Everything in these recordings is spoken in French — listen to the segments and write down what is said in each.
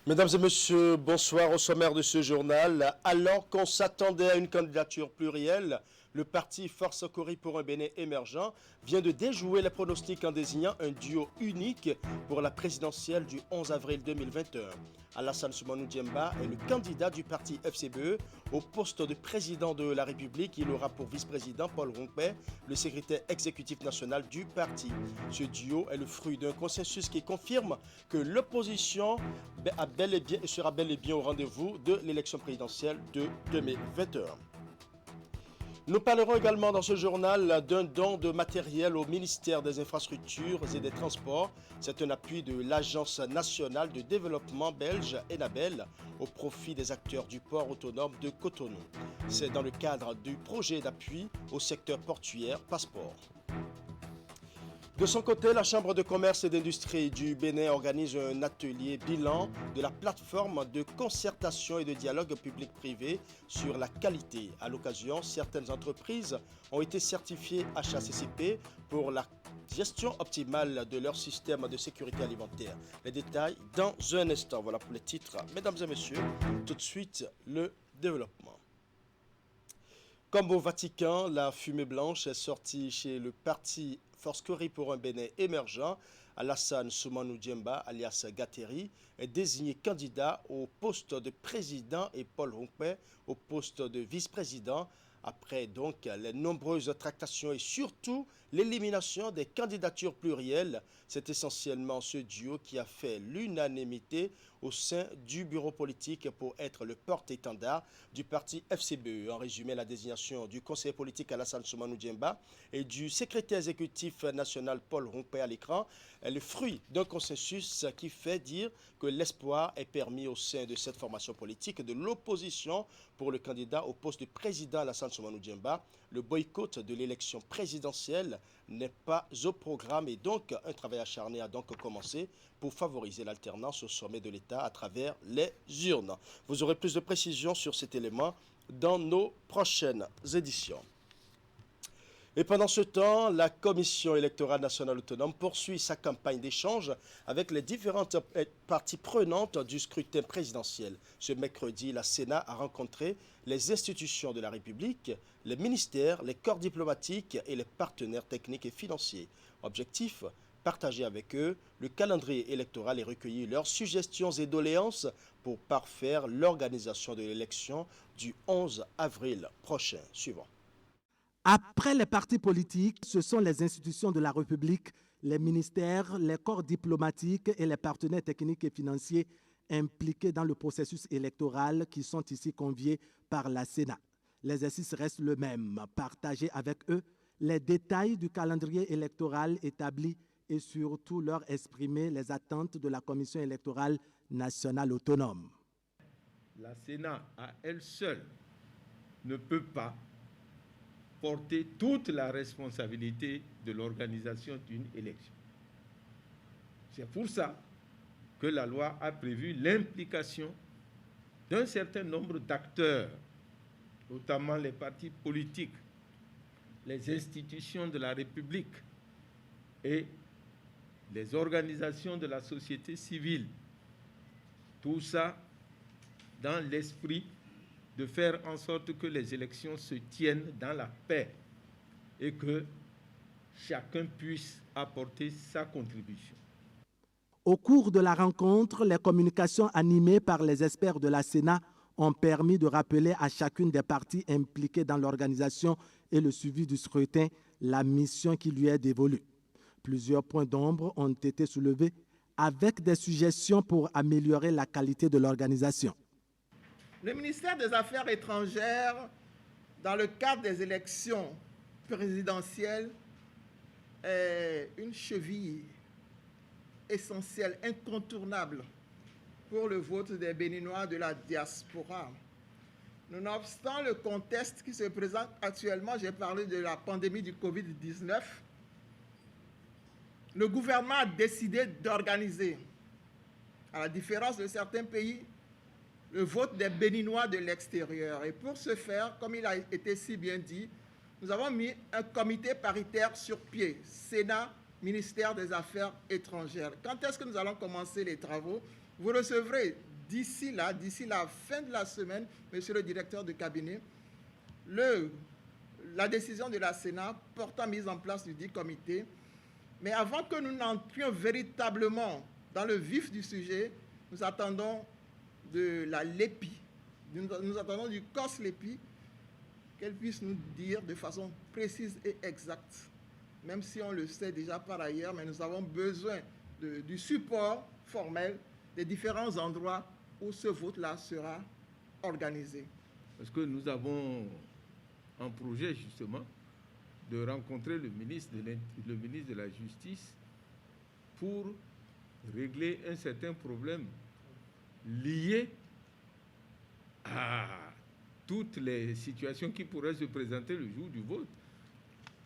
Mesdames et messieurs, bonsoir. Au sommaire de ce journal. Alors qu'on s'attendait à une candidature plurielle, le parti Force Cori pour un Bénin émergent vient de déjouer les pronostics en désignant un duo unique pour la présidentielle du 11 avril 2021. Alassane Soumanou Djemba est le candidat du parti FCBE au poste de président de la République. Il aura pour vice-président Paul Rompé, le secrétaire exécutif national du parti. Ce duo est le fruit d'un consensus qui confirme que l'opposition sera bel et bien au rendez-vous de l'élection présidentielle de 2021. Nous parlerons également dans ce journal d'un don de matériel au ministère des Infrastructures et des Transports. C'est un appui de l'Agence nationale de développement belge, ENABEL, au profit des acteurs du port autonome de Cotonou. C'est dans le cadre du projet d'appui au secteur portuaire Passeport. De son côté, la Chambre de commerce et d'industrie du Bénin organise un atelier bilan de la plateforme de concertation et de dialogue public-privé sur la qualité. À l'occasion, certaines entreprises ont été certifiées HACCP pour la gestion optimale de leur système de sécurité alimentaire. Les détails dans un instant. Voilà pour les titres. Mesdames et messieurs, tout de suite, le développement. Comme au Vatican, la fumée blanche est sortie chez le parti Force Cori pour un Bénin émergent. Alassane Soumanou Djemba, alias Gatteri, est désigné candidat au poste de président et Paul Rompé au poste de vice-président. Après donc les nombreuses tractations et surtout l'élimination des candidatures plurielles, c'est essentiellement ce duo qui a fait l'unanimité au sein du bureau politique pour être le porte-étendard du parti FCBE. En résumé, la désignation du conseiller politique Alassane Soumanou Djemba et du secrétaire exécutif national Paul Rompé à l'écran est le fruit d'un consensus qui fait dire que l'espoir est permis au sein de cette formation politique de l'opposition pour le candidat au poste de président Alassane Soumanou Djemba. Le boycott de l'élection présidentielle n'est pas au programme et donc un travail acharné a donc commencé pour favoriser l'alternance au sommet de l'État à travers les urnes. Vous aurez plus de précisions sur cet élément dans nos prochaines éditions. Et pendant ce temps, la Commission électorale nationale autonome poursuit sa campagne d'échange avec les différentes parties prenantes du scrutin présidentiel. Ce mercredi, la Sénat a rencontré les institutions de la République, les ministères, les corps diplomatiques et les partenaires techniques et financiers. Objectif, partager avec eux le calendrier électoral et recueillir leurs suggestions et doléances pour parfaire l'organisation de l'élection du 11 avril prochain. Suivant. Après les partis politiques, ce sont les institutions de la République, les ministères, les corps diplomatiques et les partenaires techniques et financiers impliqués dans le processus électoral qui sont ici conviés par la Sénat. L'exercice reste le même, partager avec eux les détails du calendrier électoral établi et surtout leur exprimer les attentes de la Commission électorale nationale autonome. La Sénat, à elle seule, ne peut pas porter toute la responsabilité de l'organisation d'une élection. C'est pour ça que la loi a prévu l'implication d'un certain nombre d'acteurs, notamment les partis politiques, les institutions de la République et les organisations de la société civile. Tout ça dans l'esprit de faire en sorte que les élections se tiennent dans la paix et que chacun puisse apporter sa contribution. Au cours de la rencontre, les communications animées par les experts de la Sénat ont permis de rappeler à chacune des parties impliquées dans l'organisation et le suivi du scrutin la mission qui lui est dévolue. Plusieurs points d'ombre ont été soulevés avec des suggestions pour améliorer la qualité de l'organisation. Le ministère des Affaires étrangères, dans le cadre des élections présidentielles, est une cheville essentielle, incontournable pour le vote des Béninois de la diaspora. Nonobstant le contexte qui se présente actuellement, j'ai parlé de la pandémie du Covid-19, le gouvernement a décidé d'organiser, à la différence de certains pays, le vote des Béninois de l'extérieur. Et pour ce faire, comme il a été si bien dit, nous avons mis un comité paritaire sur pied, Sénat, ministère des Affaires étrangères. Quand est-ce que nous allons commencer les travaux? Vous recevrez d'ici la fin de la semaine, monsieur le directeur de cabinet, la décision de la Sénat portant mise en place du dit comité. Mais avant que nous n'entrions véritablement dans le vif du sujet, nous attendons de la LEPI, nous attendons du COS LEPI, qu'elle puisse nous dire de façon précise et exacte, même si on le sait déjà par ailleurs, mais nous avons besoin du support formel des différents endroits où ce vote-là sera organisé. Parce que nous avons un projet justement de rencontrer le ministre de la Justice pour régler un certain problème lié à toutes les situations qui pourraient se présenter le jour du vote.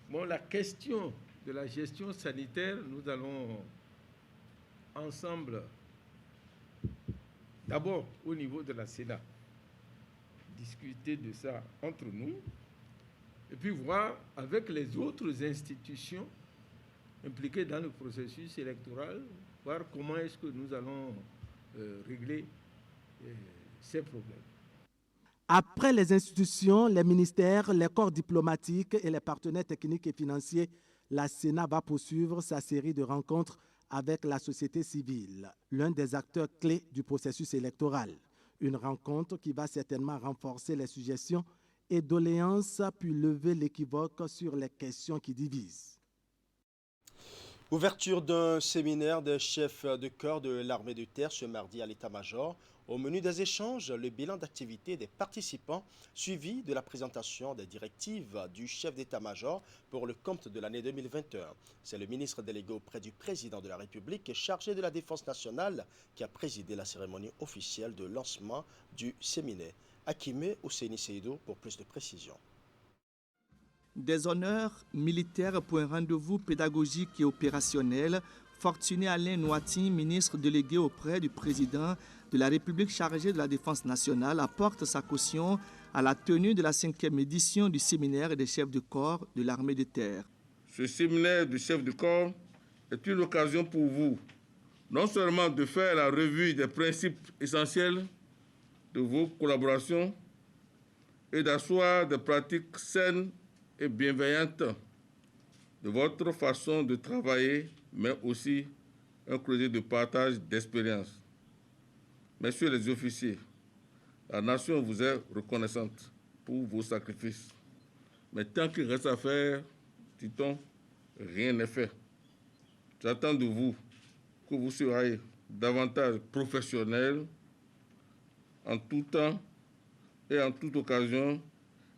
Bon, la question de la gestion sanitaire, nous allons ensemble, d'abord au niveau de la Sénat, discuter de ça entre nous, et puis voir avec les autres institutions impliquées dans le processus électoral, voir comment est-ce que nous allons régler ces problèmes. Après les institutions, les ministères, les corps diplomatiques et les partenaires techniques et financiers, la Sénat va poursuivre sa série de rencontres avec la société civile, l'un des acteurs clés du processus électoral. Une rencontre qui va certainement renforcer les suggestions et doléances puis lever l'équivoque sur les questions qui divisent. Ouverture d'un séminaire des chefs de corps de l'armée de terre ce mardi à l'état-major. Au menu des échanges, le bilan d'activité des participants, suivi de la présentation des directives du chef d'état-major pour le compte de l'année 2021. C'est le ministre délégué auprès du président de la République et chargé de la Défense nationale qui a présidé la cérémonie officielle de lancement du séminaire. Akime Ousseini Seydou pour plus de précisions. Des honneurs militaires pour un rendez-vous pédagogique et opérationnel. Fortuné Alain Noatin, ministre délégué auprès du président de la République chargé de la Défense nationale, apporte sa caution à la tenue de la 5e édition du séminaire des chefs de corps de l'armée de terre. Ce séminaire du chef de corps est une occasion pour vous, non seulement de faire la revue des principes essentiels de vos collaborations et d'asseoir des pratiques saines et bienveillantes de votre façon de travailler, mais aussi un creuset de partage d'expérience. Messieurs les officiers, la nation vous est reconnaissante pour vos sacrifices. Mais tant qu'il reste à faire, dit-on, rien n'est fait. J'attends de vous que vous soyez davantage professionnels en tout temps et en toute occasion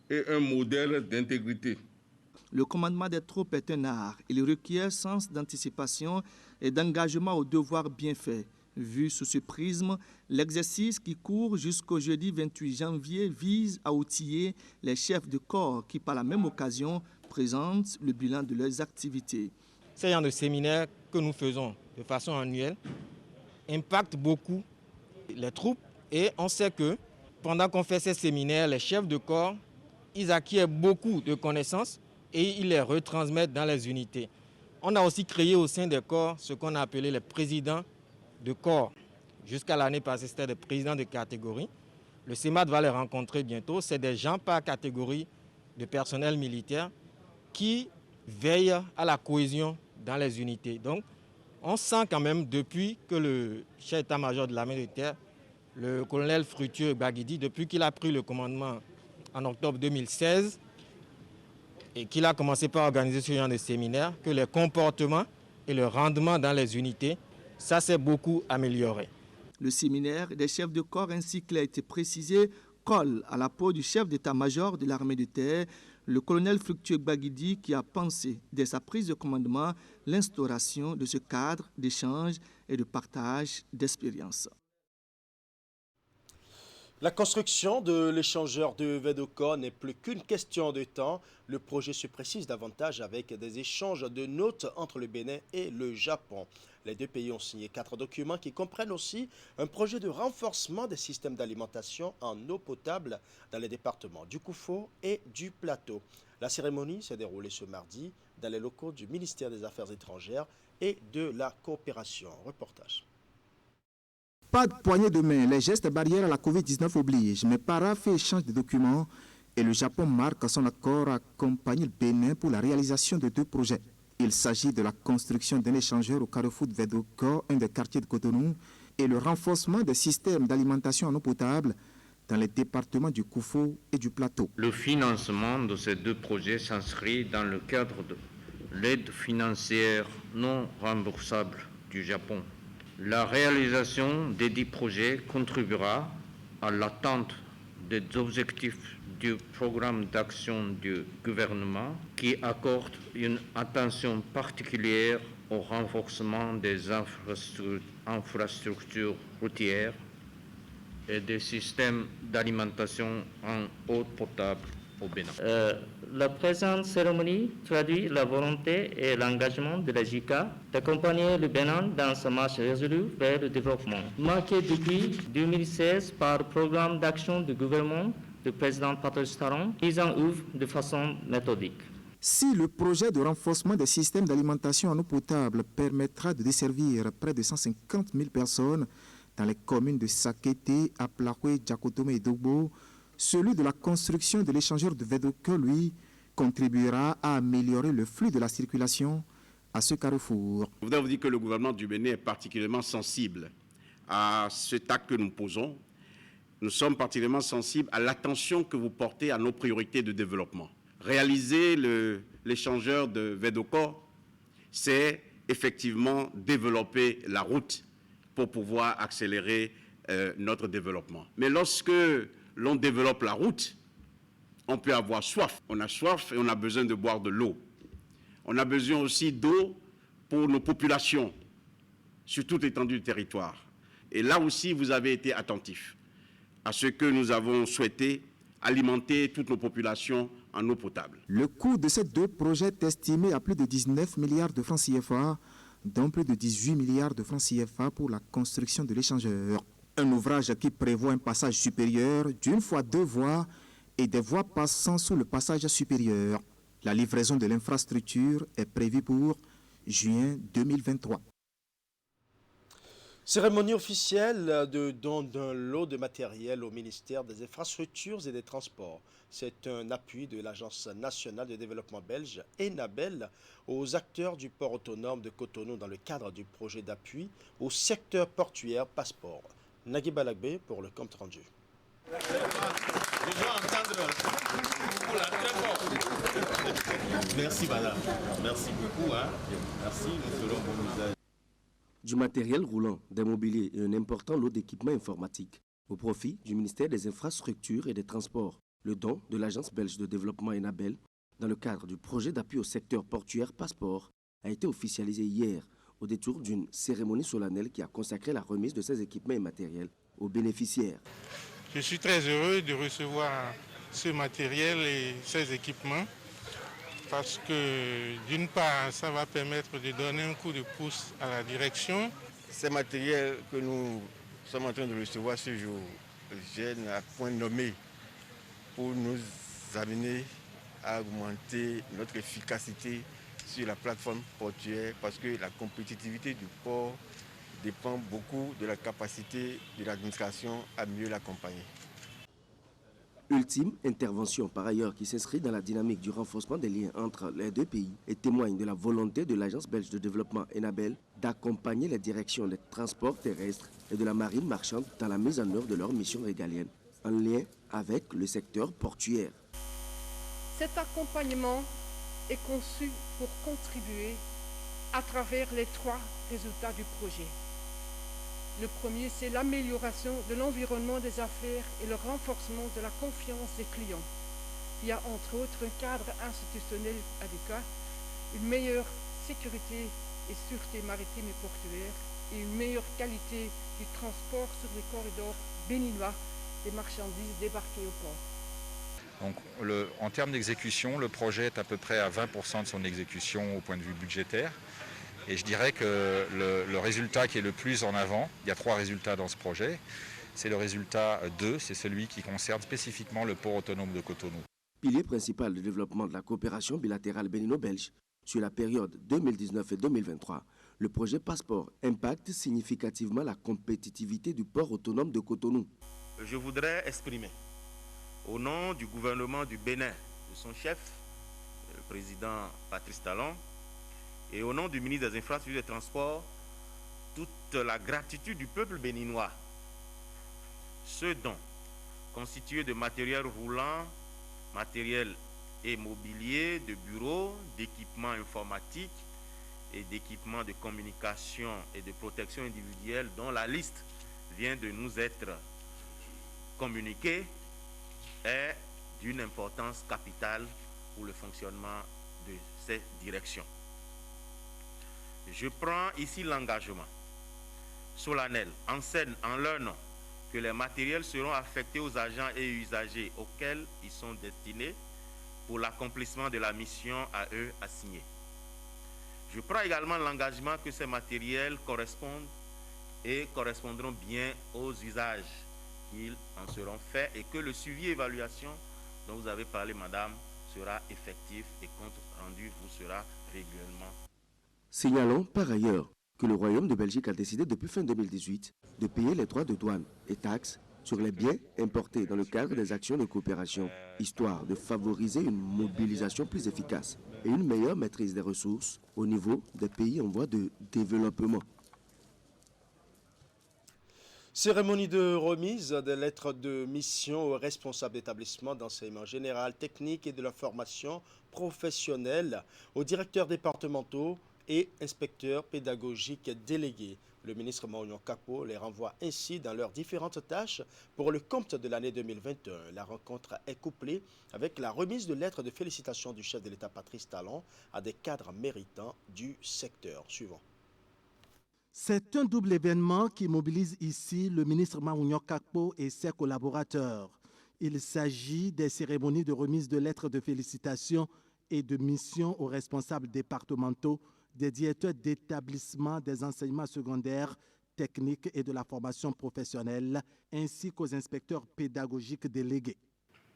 et un modèle d'intégrité. Le commandement des troupes est un art. Il requiert sens d'anticipation et d'engagement au devoir bien fait. Vu sous ce prisme, l'exercice qui court jusqu'au jeudi 28 janvier vise à outiller les chefs de corps qui, par la même occasion, présentent le bilan de leurs activités. Ce genre de séminaire que nous faisons de façon annuelle impacte beaucoup les troupes et on sait que pendant qu'on fait ces séminaires, les chefs de corps, ils acquièrent beaucoup de connaissances et ils les retransmettent dans les unités. On a aussi créé au sein des corps ce qu'on a appelé les présidents de corps. Jusqu'à l'année passée, c'était des présidents de catégorie. Le CEMAT va les rencontrer bientôt. C'est des gens par catégorie de personnel militaire qui veillent à la cohésion dans les unités. Donc, on sent quand même depuis que le chef d'état-major de l'armée de terre, le colonel Fructueux Baguidi, depuis qu'il a pris le commandement en octobre 2016 et qu'il a commencé par organiser ce genre de séminaire, que les comportements et le rendement dans les unités, ça s'est beaucoup amélioré. Le séminaire des chefs de corps ainsi qu'il a été précisé colle à la peau du chef d'état-major de l'armée de terre, le colonel Fructueux Baguidi, qui a pensé dès sa prise de commandement l'instauration de ce cadre d'échange et de partage d'expériences. La construction de l'échangeur de Vedoko n'est plus qu'une question de temps. Le projet se précise davantage avec des échanges de notes entre le Bénin et le Japon. Les deux pays ont signé 4 documents qui comprennent aussi un projet de renforcement des systèmes d'alimentation en eau potable dans les départements du Koufo et du Plateau. La cérémonie s'est déroulée ce mardi dans les locaux du ministère des Affaires étrangères et de la coopération. Reportage. Pas de poignée de main, les gestes barrières à la Covid-19 obligent, mais Para fait échange de documents et le Japon marque son accord à accompagner le Bénin pour la réalisation de 2 projets. Il s'agit de la construction d'un échangeur au carrefour de Vedoko, un des quartiers de Cotonou, et le renforcement des systèmes d'alimentation en eau potable dans les départements du Koufou et du Plateau. Le financement de ces 2 projets s'inscrit dans le cadre de l'aide financière non remboursable du Japon. La réalisation des 10 projets contribuera à l'atteinte des objectifs du programme d'action du gouvernement qui accorde une attention particulière au renforcement des infrastructures routières et des systèmes d'alimentation en eau potable au Bénin. La présente cérémonie traduit la volonté et l'engagement de la JICA d'accompagner le Bénin dans sa marche résolue vers le développement. Marqué depuis 2016 par le programme d'action du gouvernement du président Patrice Talon, mis en œuvre de façon méthodique. Si le projet de renforcement des systèmes d'alimentation en eau potable permettra de desservir près de 150 000 personnes dans les communes de Sakété, Aplahoué, Djakotome et Dogbo, celui de la construction de l'échangeur de Vedoko, lui, contribuera à améliorer le flux de la circulation à ce carrefour. Je voudrais vous dire que le gouvernement du Bénin est particulièrement sensible à cet acte que nous posons. Nous sommes particulièrement sensibles à l'attention que vous portez à nos priorités de développement. Réaliser l'échangeur de Vedoko, c'est effectivement développer la route pour pouvoir accélérer notre développement. Mais lorsque l'on développe la route, on peut avoir soif. On a soif et on a besoin de boire de l'eau. On a besoin aussi d'eau pour nos populations, sur toute l'étendue du territoire. Et là aussi, vous avez été attentifs à ce que nous avons souhaité alimenter toutes nos populations en eau potable. Le coût de ces 2 projets est estimé à plus de 19 milliards de francs CFA, dont plus de 18 milliards de francs CFA pour la construction de l'échangeur. Un ouvrage qui prévoit un passage supérieur d'1 fois 2 voies et des voies passant sous le passage supérieur. La livraison de l'infrastructure est prévue pour juin 2023. Cérémonie officielle de don d'un lot de matériel au ministère des Infrastructures et des Transports. C'est un appui de l'Agence nationale de développement belge, ENABEL, aux acteurs du port autonome de Cotonou dans le cadre du projet d'appui au secteur portuaire Passeport. Nagui Balagbe pour le compte rendu. Merci madame, merci beaucoup. Merci, nous ferons bon usage. Du matériel roulant, des mobiliers et un important lot d'équipements informatiques au profit du ministère des Infrastructures et des Transports. Le don de l'Agence belge de développement ENABEL dans le cadre du projet d'appui au secteur portuaire Passeport a été officialisé hier au détour d'une cérémonie solennelle qui a consacré la remise de ces équipements et matériels aux bénéficiaires. Je suis très heureux de recevoir ce matériel et ces équipements parce que d'une part, ça va permettre de donner un coup de pouce à la direction. Ces matériels que nous sommes en train de recevoir ce jour viennent à point nommé pour nous amener à augmenter notre efficacité sur la plateforme portuaire parce que la compétitivité du port dépend beaucoup de la capacité de l'administration à mieux l'accompagner. Ultime intervention par ailleurs qui s'inscrit dans la dynamique du renforcement des liens entre les 2 pays et témoigne de la volonté de l'Agence belge de développement ENABEL d'accompagner les directions des transports terrestres et de la marine marchande dans la mise en œuvre de leurs missions régaliennes en lien avec le secteur portuaire. Cet accompagnement est conçu pour contribuer à travers les 3 résultats du projet. Le premier, c'est l'amélioration de l'environnement des affaires et le renforcement de la confiance des clients. Il y a entre autres un cadre institutionnel adéquat, une meilleure sécurité et sûreté maritime et portuaire et une meilleure qualité du transport sur les corridors béninois des marchandises débarquées au port. Donc, en termes d'exécution, le projet est à peu près à 20% de son exécution au point de vue budgétaire. Et je dirais que le résultat qui est le plus en avant, il y a 3 résultats dans ce projet, c'est le résultat 2, c'est celui qui concerne spécifiquement le port autonome de Cotonou. Pilier principal de développement de la coopération bilatérale bénino-belge sur la période 2019 et 2023, Le projet Passeport impacte significativement la compétitivité du port autonome de Cotonou. Je voudrais exprimer, au nom du gouvernement du Bénin, de son chef, le président Patrice Talon, et au nom du ministre des Infrastructures et des Transports, toute la gratitude du peuple béninois. Ce don, constitué de matériel roulant, matériel et mobilier, de bureaux, d'équipements informatiques et d'équipements de communication et de protection individuelle, dont la liste vient de nous être communiquée, est d'une importance capitale pour le fonctionnement de ces directions. Je prends ici l'engagement solennel en leur nom que les matériels seront affectés aux agents et usagers auxquels ils sont destinés pour l'accomplissement de la mission à eux assignée. Je prends également l'engagement que ces matériels correspondent et correspondront bien aux usages qu'ils en seront faits et que le suivi et évaluation dont vous avez parlé, madame, sera effectif et compte rendu vous sera régulièrement. Signalons par ailleurs que le Royaume de Belgique a décidé depuis fin 2018 de payer les droits de douane et taxes sur les biens importés dans le cadre des actions de coopération, histoire de favoriser une mobilisation plus efficace et une meilleure maîtrise des ressources au niveau des pays en voie de développement. Cérémonie de remise des lettres de mission aux responsables d'établissements d'enseignement général, technique et de la formation professionnelle, aux directeurs départementaux et inspecteurs pédagogiques délégués. Le ministre Maounian Kakpo les renvoie ainsi dans leurs différentes tâches pour le compte de l'année 2021. La rencontre est couplée avec la remise de lettres de félicitations du chef de l'État Patrice Talon à des cadres méritants du secteur. Suivant. C'est un double événement qui mobilise ici le ministre Maounian Kakpo et ses collaborateurs. Il s'agit des cérémonies de remise de lettres de félicitations et de mission aux responsables départementaux, des directeurs d'établissements des enseignements secondaires, techniques et de la formation professionnelle, ainsi qu'aux inspecteurs pédagogiques délégués.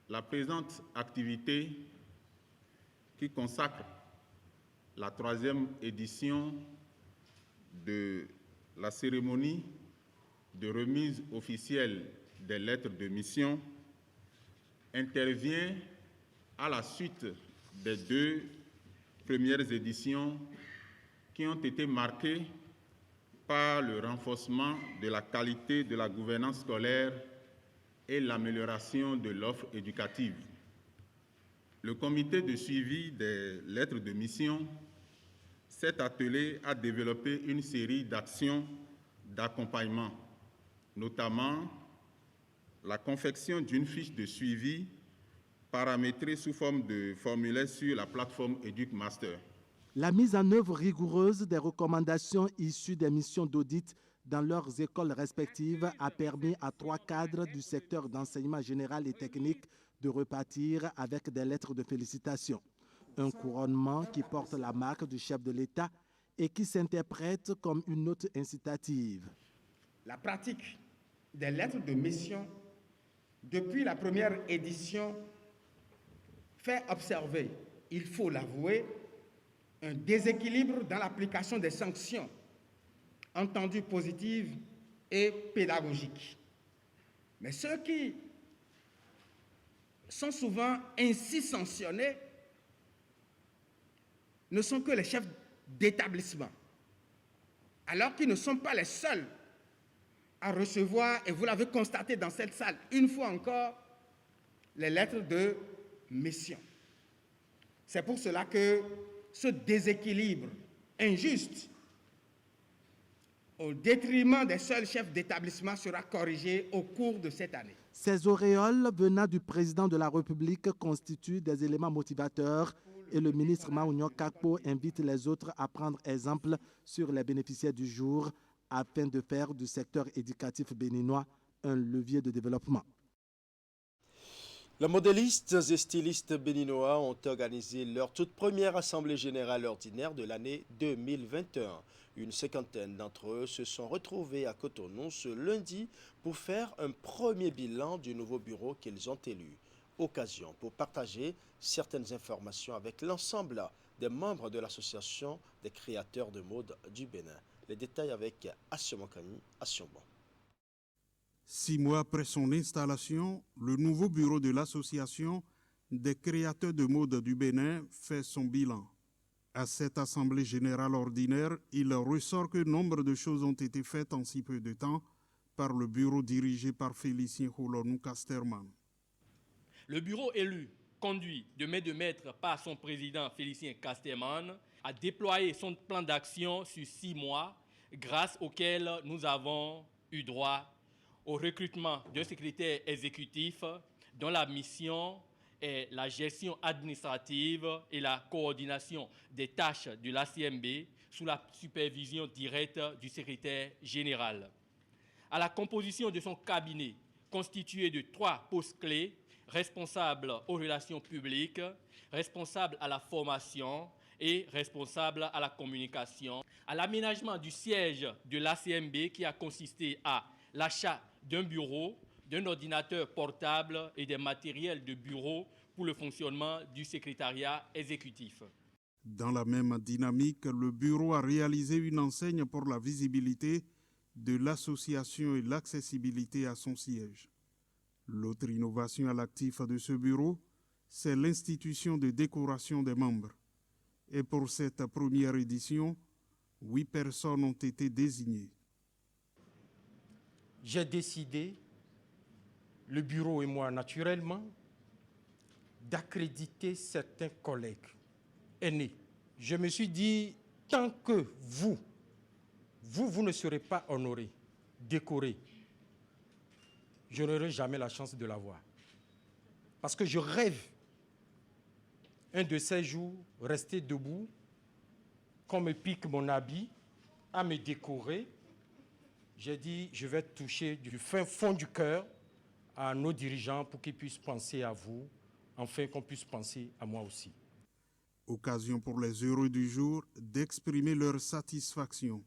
La présente activité qui consacre la 3e édition de la cérémonie de remise officielle des lettres de mission intervient à la suite des 2 premières éditions qui ont été marquées par le renforcement de la qualité de la gouvernance scolaire et l'amélioration de l'offre éducative. Le comité de suivi des lettres de mission s'est attelé à développer une série d'actions d'accompagnement, notamment la confection d'une fiche de suivi paramétrée sous forme de formulaire sur la plateforme EducMaster. La mise en œuvre rigoureuse des recommandations issues des missions d'audit dans leurs écoles respectives a permis à 3 cadres du secteur d'enseignement général et technique de repartir avec des lettres de félicitations. Un couronnement qui porte la marque du chef de l'État et qui s'interprète comme une note incitative. La pratique des lettres de mission depuis la première édition fait observer, il faut l'avouer, un déséquilibre dans l'application des sanctions, entendues positives et pédagogiques. Mais ceux qui sont souvent ainsi sanctionnés ne sont que les chefs d'établissement, alors qu'ils ne sont pas les seuls à recevoir, et vous l'avez constaté dans cette salle, une fois encore, les lettres de mission. C'est pour cela que ce déséquilibre injuste au détriment des seuls chefs d'établissement sera corrigé au cours de cette année. Ces auréoles venant du président de la République constituent des éléments motivateurs et le ministre Maounian Kakpo invite les autres à prendre exemple sur les bénéficiaires du jour afin de faire du secteur éducatif béninois un levier de développement. Les modélistes et stylistes béninois ont organisé leur toute première assemblée générale ordinaire de l'année 2021. Une cinquantaine d'entre eux se sont retrouvés à Cotonou ce lundi pour faire un premier bilan du nouveau bureau qu'ils ont élu. Occasion pour partager certaines informations avec l'ensemble des membres de l'association des créateurs de mode du Bénin. Les détails avec Assiomankani Assiomban. 6 mois après son installation, le nouveau bureau de l'association des créateurs de mode du Bénin fait son bilan. À cette assemblée générale ordinaire, il ressort que nombre de choses ont été faites en si peu de temps par le bureau dirigé par Félicien Holonou Casterman. Le bureau élu, conduit de main de maître par son président Félicien Casterman, a déployé son plan d'action sur 6 mois, grâce auquel nous avons eu droit au recrutement d'un secrétaire exécutif dont la mission est la gestion administrative et la coordination des tâches de l'ACMB sous la supervision directe du secrétaire général. À la composition de son cabinet, constitué de 3 postes clés, responsable aux relations publiques, responsable à la formation et responsable à la communication, à l'aménagement du siège de l'ACMB qui a consisté à l'achat d'un bureau, d'un ordinateur portable et des matériels de bureau pour le fonctionnement du secrétariat exécutif. Dans la même dynamique, le bureau a réalisé une enseigne pour la visibilité de l'association et l'accessibilité à son siège. L'autre innovation à l'actif de ce bureau, c'est l'institution de décoration des membres. Et pour cette première édition, 8 personnes ont été désignées. J'ai décidé, le bureau et moi naturellement, d'accréditer certains collègues aînés. Je me suis dit, tant que vous ne serez pas honorés, décorés, je n'aurai jamais la chance de l'avoir. Parce que je rêve, un de ces jours, rester debout, qu'on me pique mon habit, à me décorer. J'ai dit, je vais toucher du fin fond du cœur à nos dirigeants pour qu'ils puissent penser à vous, afin qu'on puisse penser à moi aussi. Occasion pour les heureux du jour d'exprimer leur satisfaction.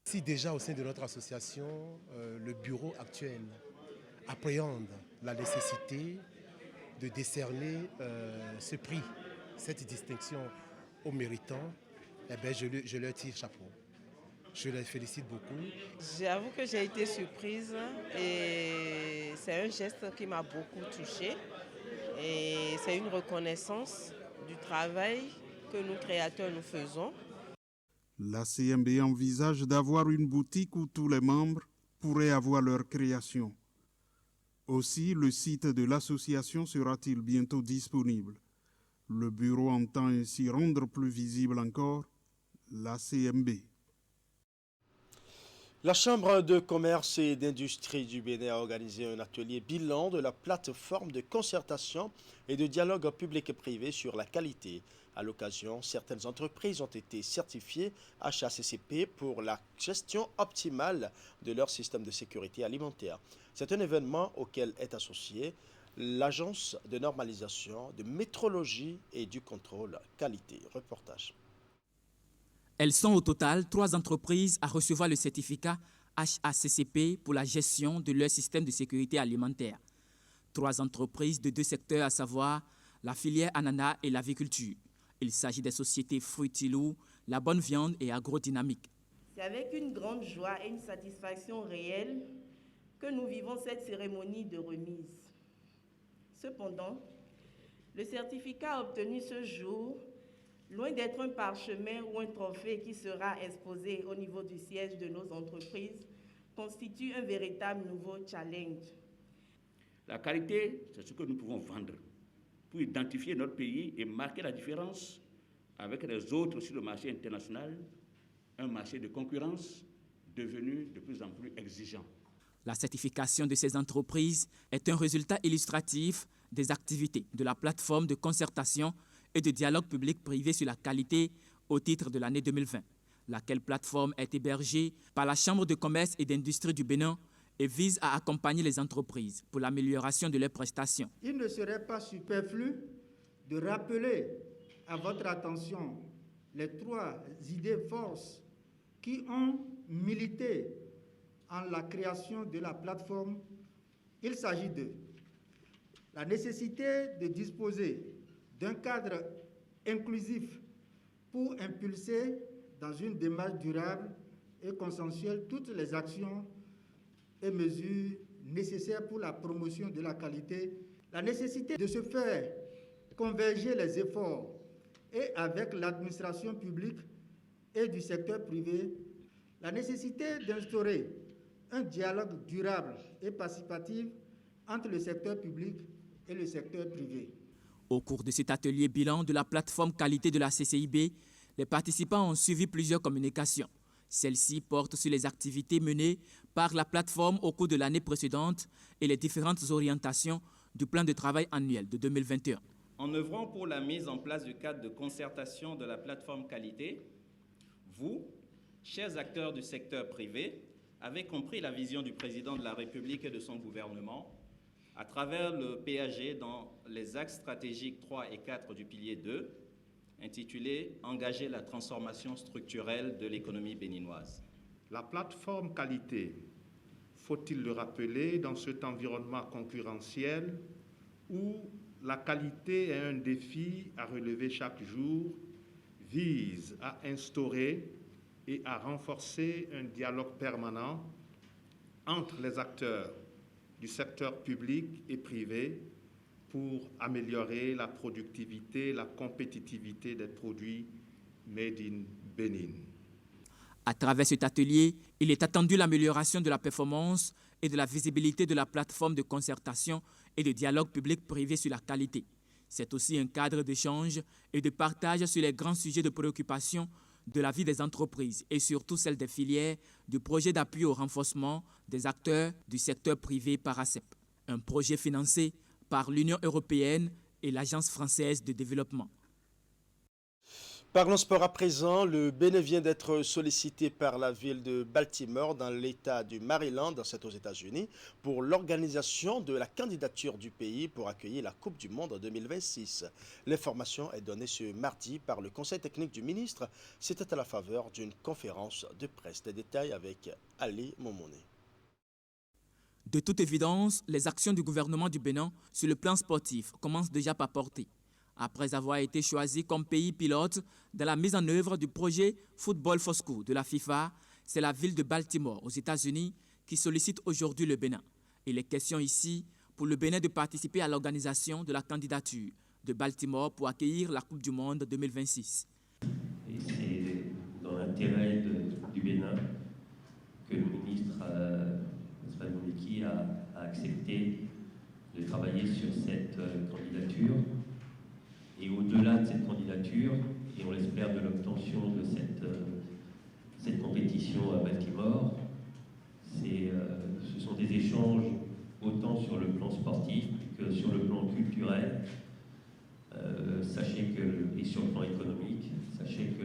Si déjà au sein de notre association, le bureau actuel appréhende la nécessité de décerner ce prix, cette distinction aux méritants, eh bien, je leur tire chapeau. Je les félicite beaucoup. J'avoue que j'ai été surprise et c'est un geste qui m'a beaucoup touchée. Et c'est une reconnaissance du travail que nous créateurs nous faisons. L'ACMB envisage d'avoir une boutique où tous les membres pourraient avoir leur création. Aussi, le site de l'association sera-t-il bientôt disponible. Le bureau entend ainsi rendre plus visible encore l'ACMB. La Chambre de commerce et d'industrie du Bénin a organisé un atelier bilan de la plateforme de concertation et de dialogue public et privé sur la qualité. À l'occasion, certaines entreprises ont été certifiées HACCP pour la gestion optimale de leur système de sécurité alimentaire. C'est un événement auquel est associée l'Agence de normalisation, de métrologie et du contrôle qualité. Reportage. Elles sont au total 3 entreprises à recevoir le certificat HACCP pour la gestion de leur système de sécurité alimentaire. 3 entreprises de 2 secteurs, à savoir la filière ananas et l'aviculture. Il s'agit des sociétés Fruitilou, La Bonne Viande et Agrodynamique. C'est avec une grande joie et une satisfaction réelle que nous vivons cette cérémonie de remise. Cependant, le certificat obtenu ce jour, loin d'être un parchemin ou un trophée qui sera exposé au niveau du siège de nos entreprises, constitue un véritable nouveau challenge. La qualité, c'est ce que nous pouvons vendre pour identifier notre pays et marquer la différence avec les autres sur le marché international, un marché de concurrence devenu de plus en plus exigeant. La certification de ces entreprises est un résultat illustratif des activités de la plateforme de concertation et de dialogue public-privé sur la qualité au titre de l'année 2020, laquelle plateforme est hébergée par la Chambre de commerce et d'industrie du Bénin et vise à accompagner les entreprises pour l'amélioration de leurs prestations. Il ne serait pas superflu de rappeler à votre attention les 3 idées forces qui ont milité en la création de la plateforme. Il s'agit de la nécessité de disposer d'un cadre inclusif pour impulser dans une démarche durable et consensuelle toutes les actions et mesures nécessaires pour la promotion de la qualité, la nécessité de se faire converger les efforts et avec l'administration publique et du secteur privé, la nécessité d'instaurer un dialogue durable et participatif entre le secteur public et le secteur privé. Au cours de cet atelier bilan de la plateforme qualité de la CCIB, les participants ont suivi plusieurs communications. Celles-ci portent sur les activités menées par la plateforme au cours de l'année précédente et les différentes orientations du plan de travail annuel de 2021. En œuvrant pour la mise en place du cadre de concertation de la plateforme qualité, vous, chers acteurs du secteur privé, avez compris la vision du président de la République et de son gouvernement à travers le PAG dans les axes stratégiques 3 et 4 du pilier 2, intitulé « Engager la transformation structurelle de l'économie béninoise ». La plateforme qualité, faut-il le rappeler, dans cet environnement concurrentiel où la qualité est un défi à relever chaque jour, vise à instaurer et à renforcer un dialogue permanent entre les acteurs du secteur public et privé pour améliorer la productivité, la compétitivité des produits made in Bénin. À travers cet atelier, il est attendu l'amélioration de la performance et de la visibilité de la plateforme de concertation et de dialogue public-privé sur la qualité. C'est aussi un cadre d'échange et de partage sur les grands sujets de préoccupation de la vie des entreprises et surtout celle des filières du projet d'appui au renforcement des acteurs du secteur privé par ACEP, un projet financé par l'Union européenne et l'Agence française de développement. Parlons sport à présent. Le Bénin vient d'être sollicité par la ville de Baltimore dans l'État du Maryland, c'est aux États-Unis, pour l'organisation de la candidature du pays pour accueillir la Coupe du Monde en 2026. L'information est donnée ce mardi par le Conseil technique du ministre. C'était à la faveur d'une conférence de presse. Des détails avec Ali Momone. De toute évidence, les actions du gouvernement du Bénin sur le plan sportif commencent déjà par porter. Après avoir été choisi comme pays pilote dans la mise en œuvre du projet Football for School de la FIFA, c'est la ville de Baltimore, aux États-Unis, qui sollicite aujourd'hui le Bénin. Il est question ici pour le Bénin de participer à l'organisation de la candidature de Baltimore pour accueillir la Coupe du Monde 2026. Et c'est dans l'intérêt du Bénin que le ministre Spanoleki a accepté de travailler sur cette candidature. Et au-delà de cette candidature, et on l'espère de l'obtention de cette compétition à Baltimore, ce sont des échanges autant sur le plan sportif que sur le plan culturel. Sachez que, et sur le plan économique, sachez que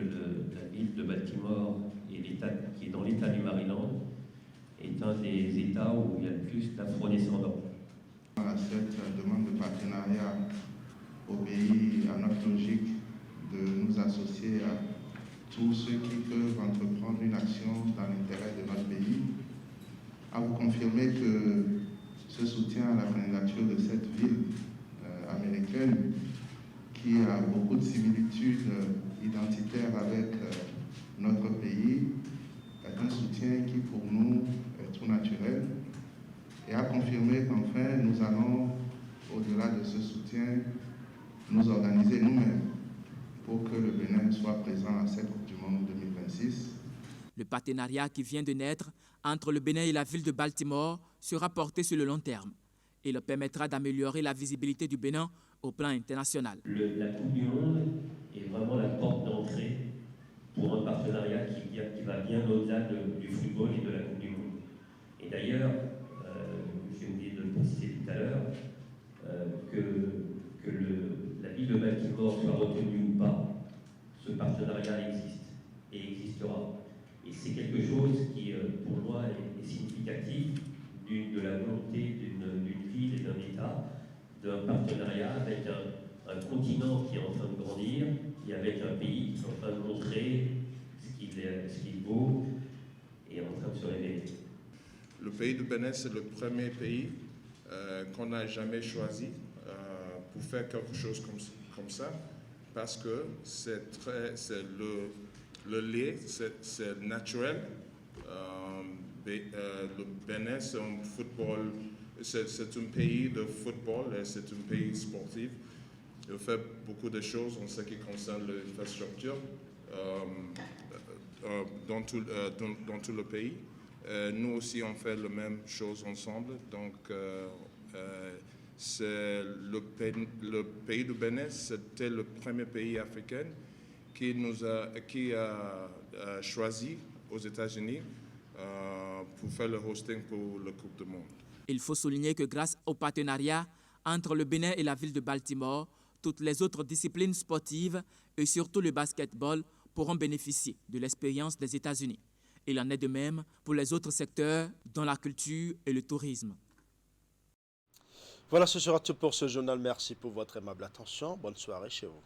la ville de Baltimore, qui est dans l'État du Maryland, est un des États où il y a le plus d'afro-descendants. Cette demande de partenariat obéit à notre logique de nous associer à tous ceux qui peuvent entreprendre une action dans l'intérêt de notre pays, à vous confirmer que ce soutien à la candidature de cette ville américaine, qui a beaucoup de similitudes identitaires avec notre pays, est un soutien qui pour nous est tout naturel, et à confirmer qu'enfin nous allons, au-delà de ce soutien, nous organiser nous-mêmes pour que le Bénin soit présent à cette Coupe du Monde 2026. Le partenariat qui vient de naître entre le Bénin et la ville de Baltimore sera porté sur le long terme. Il permettra d'améliorer la visibilité du Bénin au plan international. La Coupe du Monde est vraiment la porte d'entrée pour un partenariat qui va bien au-delà du football et de la Coupe du Monde. Et d'ailleurs, j'ai oublié de le préciser tout à l'heure, que la ville de Baltimore soit retenue ou pas, ce partenariat existe et existera. Et c'est quelque chose qui, pour moi, est significatif de la volonté d'une ville et d'un État, d'un partenariat avec un continent qui est en train de grandir et avec un pays qui est en train de montrer ce qu'il vaut et en train de se révéler. Le pays du Bénin, c'est le premier pays qu'on n'a jamais choisi pour faire quelque chose comme ça. parce que le lait, c'est naturel. Le Bénin, c'est un football, c'est un pays de football et c'est un pays sportif. Il fait beaucoup de choses en ce qui concerne l'infrastructure dans tout le pays. Nous aussi, on fait la même chose ensemble. Donc, c'est le pays du Bénin, c'était le premier pays africain qui a choisi aux États-Unis pour faire le hosting pour la Coupe du Monde. Il faut souligner que grâce au partenariat entre le Bénin et la ville de Baltimore, toutes les autres disciplines sportives et surtout le basketball pourront bénéficier de l'expérience des États-Unis. Il en est de même pour les autres secteurs, dont la culture et le tourisme. Voilà, ce sera tout pour ce journal. Merci pour votre aimable attention. Bonne soirée chez vous.